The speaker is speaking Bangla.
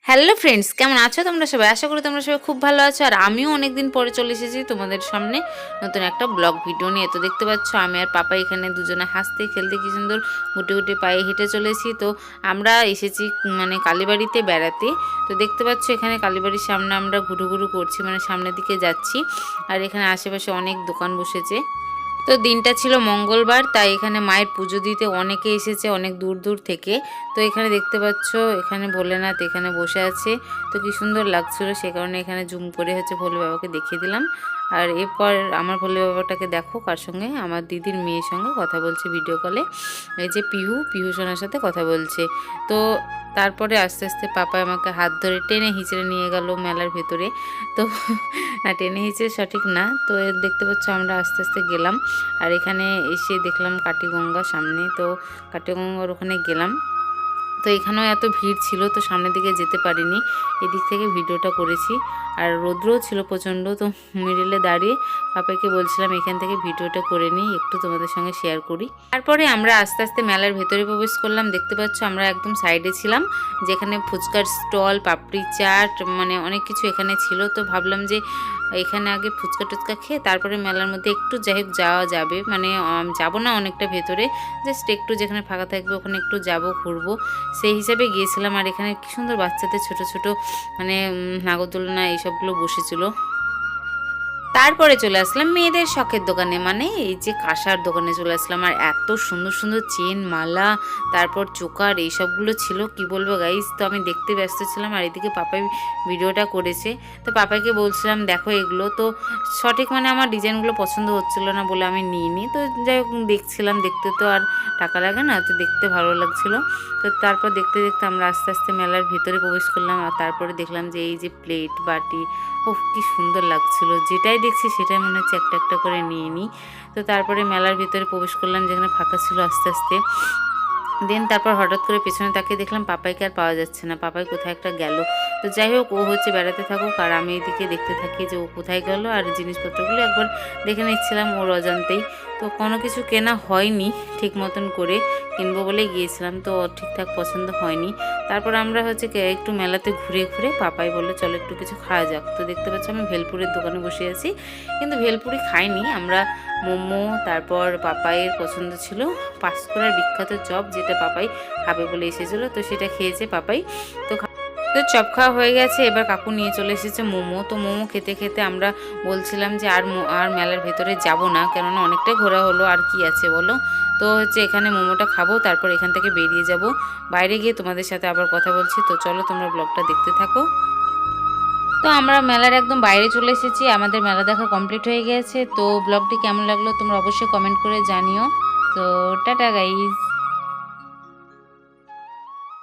হ্যালো ফ্রেন্ডস, কেমন আছো তোমরা সবাই? আশা করি তোমরা সবাই খুব ভালো আছো। আর আমিও অনেকদিন পরে চলে এসেছি তোমাদের সামনে নতুন একটা ব্লগ ভিডিও নিয়ে। তো দেখতে পাচ্ছ আমি আর পাপা এখানে দুজনে হাসতে খেলতে কি সুন্দর গুটি গুটি পায়ে হেঁটে চলেছি। তো আমরা এসেছি মানে কালীবাড়িতে বেড়াতে। তো দেখতে পাচ্ছ এখানে কালীবাড়ির সামনে আমরা ঘুরু ঘুরু করছি, মানে সামনের দিকে যাচ্ছি। আর এখানে আশেপাশে অনেক দোকান বসেছে। তো দিনটা ছিল মঙ্গলবার, তাই এখানে মায়ের পুজো দিতে অনেকে এসেছে অনেক দূর দূর থেকে। তো এখানে দেখতে পাচ্ছ এখানে ভোলেনাথ এখানে বসে আছে। তো কি সুন্দর লাগছিল, সে কারণে এখানে জুম করে ভোলে বাবাকে দেখিয়ে দিলাম। আর এরপর আমার ভোলে বাবাটাকে দেখো কার সঙ্গে, আমার দিদির মেয়ের সঙ্গে কথা বলছে ভিডিও কলে। এই যে পিহু সোনার সাথে কথা বলছে। তো তারপরে আস্তে আস্তে পাপা আমাকে হাত ধরে টেনে হিঁচড়ে নিয়ে গেল মেলার ভেতরে। তো না, টেনে হিঁচড়ে সঠিক না। তো দেখতে পাচ্ছ আমরা আস্তে আস্তে গেলাম। আর এখানে এসে দেখলাম কাটিগঙ্গা সামনে। তো কাটিগঙ্গার ওখানে গেলাম। তো এখানেও এত ভিড় ছিল, তো সামনের দিকে যেতে পারিনি, এদিক থেকে ভিডিওটা করেছি। আর রৌদ্রও ছিল প্রচণ্ড। তো মিডিলে দাঁড়িয়ে পাপাকে বলছিলাম এখান থেকে ভিডিওটা করে নিই, একটু তোমাদের সঙ্গে শেয়ার করি। তারপরে আমরা আস্তে আস্তে মেলার ভেতরে প্রবেশ করলাম। দেখতে পাচ্ছ আমরা একদম সাইডে ছিলাম, যেখানে ফুচকার স্টল, পাপড়ি চাট, মানে অনেক কিছু এখানে ছিল। তো ভাবলাম যে এখানে আগে ফুচকা টুচকা খেয়ে তারপরে মেলার মধ্যে একটু যাই হোক যাওয়া যাবে, মানে যাবো না অনেকটা ভেতরে, জাস্ট একটু যেখানে ফাঁকা থাকবে ওখানে একটু যাবো, ঘুরবো, সেই হিসাবে গিয়েছিলাম। আর এখানে কি সুন্দর বাচ্চাদের ছোট ছোট মানে নাগরদোলনা এইসবগুলো বসেছিল। তারপরে চলে আসলাম মেয়েদের শখের দোকানে, মানে এই যে কাঁসার দোকানে চলে আসলাম। আর এত সুন্দর সুন্দর চেন, মালা, তারপর চোকার এইসবগুলো ছিল, কি বলবো গাইস। তো আমি দেখতে ব্যস্ত ছিলাম, আর এদিকে পাপাই ভিডিওটা করেছে। তো পাপাকে বলছিলাম দেখো এগুলো। তো সঠিক মানে আমার ডিজাইনগুলো পছন্দ হচ্ছিল না বলে আমি নিইনি। তো যাই হোক দেখছিলাম, দেখতে তো আর টাকা লাগে না, তো দেখতে ভালো লাগছিলো। তো তারপর দেখতে দেখতে আমরা আস্তে আস্তে মেলার ভিতরে প্রবেশ করলাম। আর তারপরে দেখলাম যে এই যে প্লেট, বাটি, ও কি সুন্দর লাগছিল, যেটাই দেখছি সেটাই মনে হচ্ছে একটা একটা করে নিয়ে নিই। তো তারপরে মেলার ভিতরে প্রবেশ করলাম, যেখানে ফাঁকা ছিল আস্তে আস্তে। দেন তারপর হঠাৎ করে পেছনে তাকিয়ে দেখলাম পাপাইকে আর পাওয়া যাচ্ছে না, পাপাই কোথায় একটা গেল। তো যাই হোক, ও বেড়াতে থাকুক, আর আমি এদিকে দেখতে থাকি যে ও কোথায় গেল। আর জিনিসপত্রগুলো একবার দেখে নিচ্ছিলাম ওর অজান্তেই। তো কোনো কিছু কেনা হয়নি ঠিক মতন করে, কিনবো বলে গিয়েছিলাম, তো ঠিকঠাক পছন্দ হয়নি। তারপর আমরা একটু মেলাতে ঘুরে ঘুরে পাপাই বললো চলো একটু কিছু খাওয়া যাক। তো দেখতে পাচ্ছি আমি ভেলপুরির দোকানে বসে আছি, কিন্তু ভেলপুরি খাইনি আমরা, মোমো, তারপর পাপাইয়ের পছন্দ ছিল পাঁশকুড়ার বিখ্যাত চপ, যেটা পাপাই খাবে বলে এসেছিলো, তো সেটা খেয়েছে পাপাই। তো চপ খাওয়া হয়ে গেছে, এবার কাকু নিয়ে চলে এসেছে মোমো। তো মোমো খেতে খেতে আমরা বলছিলাম যে আর মেলার ভেতরে যাব না, কেননা অনেকটাই ঘোরা হলো, আর কি আছে বলো। তো এখানে মোমোটা খাবো, তারপর এখান থেকে বেরিয়ে যাব, বাইরে গিয়ে তোমাদের সাথে আবার কথা বলছি। তো চলো তোমরা ব্লগটা দেখতে থাকো। তো আমরা মেলার একদম বাইরে চলে এসেছি, আমাদের মেলা দেখা কমপ্লিট হয়ে গেছে। তো ব্লগটি কেমন লাগলো তোমরা অবশ্যই কমেন্ট করে জানিও। তো টাটা গাইজ।